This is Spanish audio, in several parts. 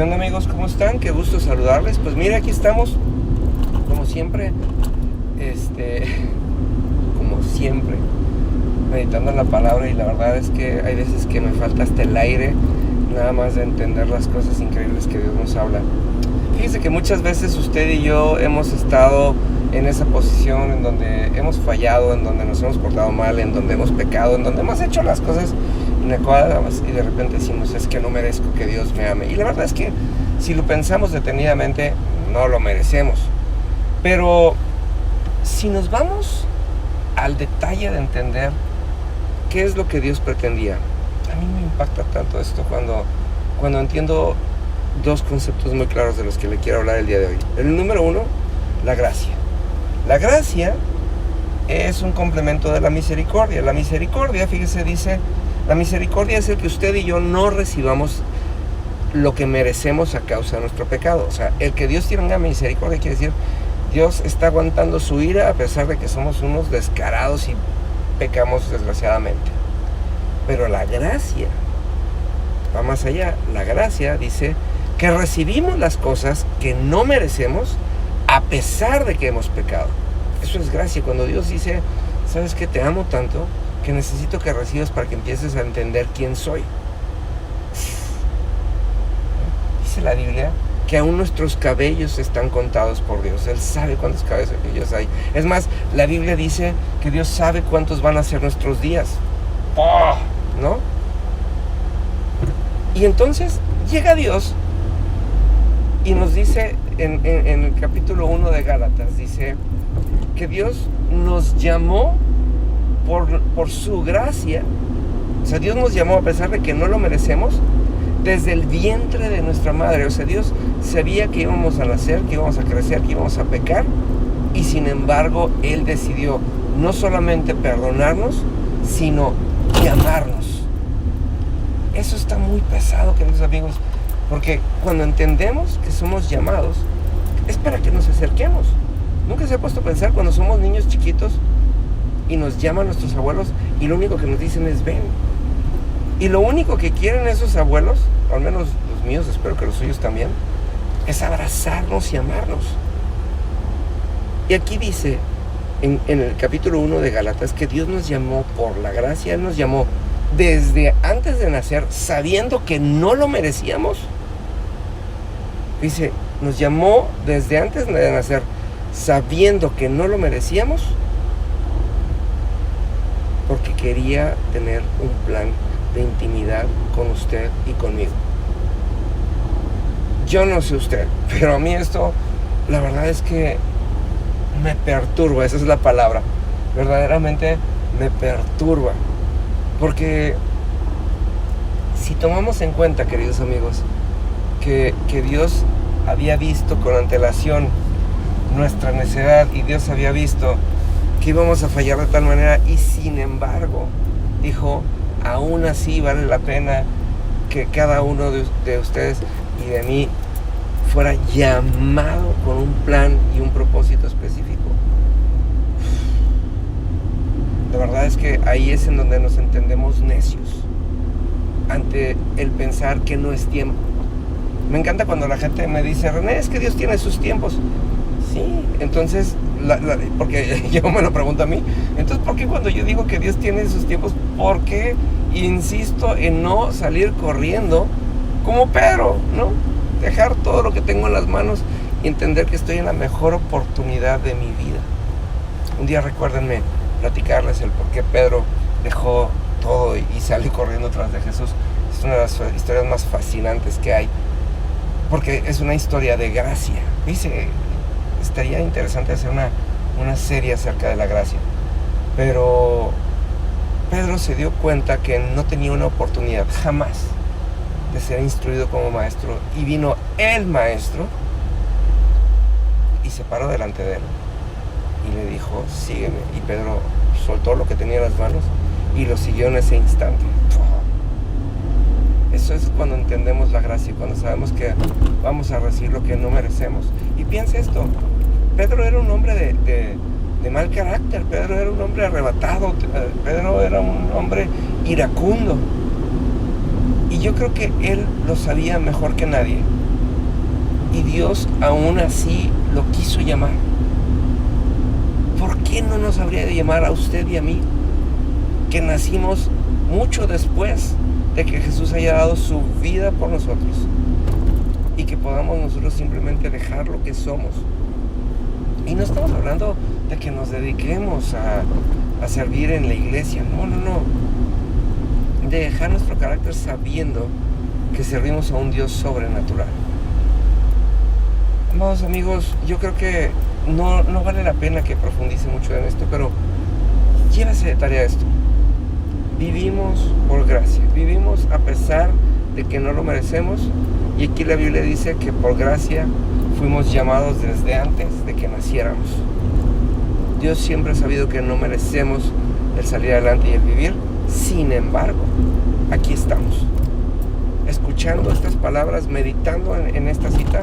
¿Qué onda, amigos? ¿Cómo están? Qué gusto saludarles. Pues mire, aquí estamos, como siempre, como siempre, meditando en la palabra, y la verdad es que hay veces que me falta hasta el aire, nada más de entender las cosas increíbles que Dios nos habla. Fíjese que muchas veces usted y yo hemos estado en esa posición en donde hemos fallado, en donde nos hemos portado mal, en donde hemos pecado, en donde hemos hecho las cosas inadecuadas, y de repente decimos, es que no merezco que Dios me ame. Y la verdad es que si lo pensamos detenidamente, no lo merecemos. Pero si nos vamos al detalle de entender qué es lo que Dios pretendía, a mí me impacta tanto esto cuando entiendo dos conceptos muy claros de los que le quiero hablar el día de hoy. El número uno, la gracia. La gracia es un complemento de la misericordia. La misericordia, fíjese, dice, la misericordia es el que usted y yo no recibamos lo que merecemos a causa de nuestro pecado. O sea, el que Dios tiene una misericordia quiere decir, Dios está aguantando su ira a pesar de que somos unos descarados y pecamos desgraciadamente. Pero la gracia va más allá. La gracia dice que recibimos las cosas que no merecemos a pesar de que hemos pecado. Eso es gracia. Cuando Dios dice, ¿sabes qué? Te amo tanto que necesito que recibas para que empieces a entender quién soy. Dice la Biblia que aún nuestros cabellos están contados por Dios. Él sabe cuántos cabellos hay. Es más, la Biblia dice que Dios sabe cuántos van a ser nuestros días. ¿No? Y entonces llega Dios y nos dice en el capítulo 1 de Gálatas, dice que Dios nos llamó por su gracia. O sea, Dios nos llamó a pesar de que no lo merecemos, desde el vientre de nuestra madre. O sea, Dios sabía que íbamos a nacer, que íbamos a crecer, que íbamos a pecar, y sin embargo Él decidió no solamente perdonarnos, sino llamarnos. Eso está muy pesado, queridos amigos, porque cuando entendemos que somos llamados, es para que nos acerquemos. Nunca se ha puesto a pensar cuando somos niños chiquitos y nos llaman nuestros abuelos y lo único que nos dicen es ven. Y lo único que quieren esos abuelos, al menos los míos, espero que los suyos también, es abrazarnos y amarnos. Y aquí dice, en el capítulo 1 de Gálatas, que Dios nos llamó por la gracia. Él nos llamó desde antes de nacer, sabiendo que no lo merecíamos. Dice, nos llamó desde antes de nacer, sabiendo que no lo merecíamos, porque quería tener un plan de intimidad con usted y conmigo. Yo no sé usted, pero a mí esto, la verdad es que me perturba. Esa es la palabra. Verdaderamente me perturba. Porque si tomamos en cuenta, queridos amigos, que Dios había visto con antelación nuestra necedad, y Dios había visto que íbamos a fallar de tal manera, y sin embargo dijo, aún así vale la pena que cada uno de ustedes y de mí fuera llamado con un plan y un propósito específico. La verdad es que ahí es en donde nos entendemos necios ante el pensar que no es tiempo. Me encanta cuando la gente me dice, René, es que Dios tiene sus tiempos. Sí, entonces, porque yo me lo pregunto a mí, entonces, ¿por qué cuando yo digo que Dios tiene sus tiempos, por qué insisto en no salir corriendo como Pedro, ¿no? Dejar todo lo que tengo en las manos y entender que estoy en la mejor oportunidad de mi vida. Un día recuérdenme platicarles el por qué Pedro dejó todo y salió corriendo tras de Jesús. Es una de las historias más fascinantes que hay, porque es una historia de gracia. Dice, estaría interesante hacer una serie acerca de la gracia, pero Pedro se dio cuenta que no tenía una oportunidad jamás de ser instruido como maestro, y vino el maestro y se paró delante de él y le dijo, sígueme. Y Pedro soltó lo que tenía en las manos y lo siguió en ese instante. Eso es cuando entendemos la gracia, cuando sabemos que vamos a recibir lo que no merecemos. Y piensa esto, Pedro era un hombre de mal carácter, Pedro era un hombre arrebatado, Pedro era un hombre iracundo. Y yo creo que él lo sabía mejor que nadie, Y Dios aún así lo quiso llamar. ¿Por qué no nos habría de llamar a usted y a mí, que nacimos mucho después de que Jesús haya dado su vida por nosotros, y que podamos nosotros simplemente dejar lo que somos? Y no estamos hablando de que nos dediquemos a servir en la iglesia, no. De dejar nuestro carácter sabiendo que servimos a un Dios sobrenatural. Amados amigos, yo creo que no vale la pena que profundice mucho en esto, pero llévese de tarea esto. Vivimos por gracia, vivimos a pesar de que no lo merecemos, y aquí la Biblia dice que por gracia fuimos llamados desde antes de que naciéramos. Dios siempre ha sabido que no merecemos el salir adelante y el vivir. Sin embargo, aquí estamos, escuchando estas palabras, meditando en esta cita,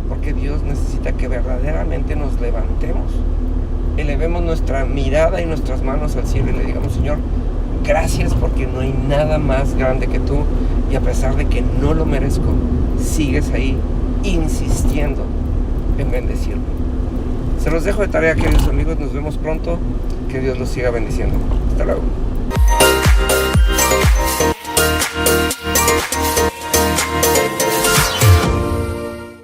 porque Dios necesita que verdaderamente nos levantemos, elevemos nuestra mirada y nuestras manos al cielo y le digamos: Señor, gracias, porque no hay nada más grande que tú, y a pesar de que no lo merezco, sigues ahí insistiendo en bendecirme. Se los dejo de tarea, queridos amigos, nos vemos pronto, que Dios los siga bendiciendo. Hasta luego.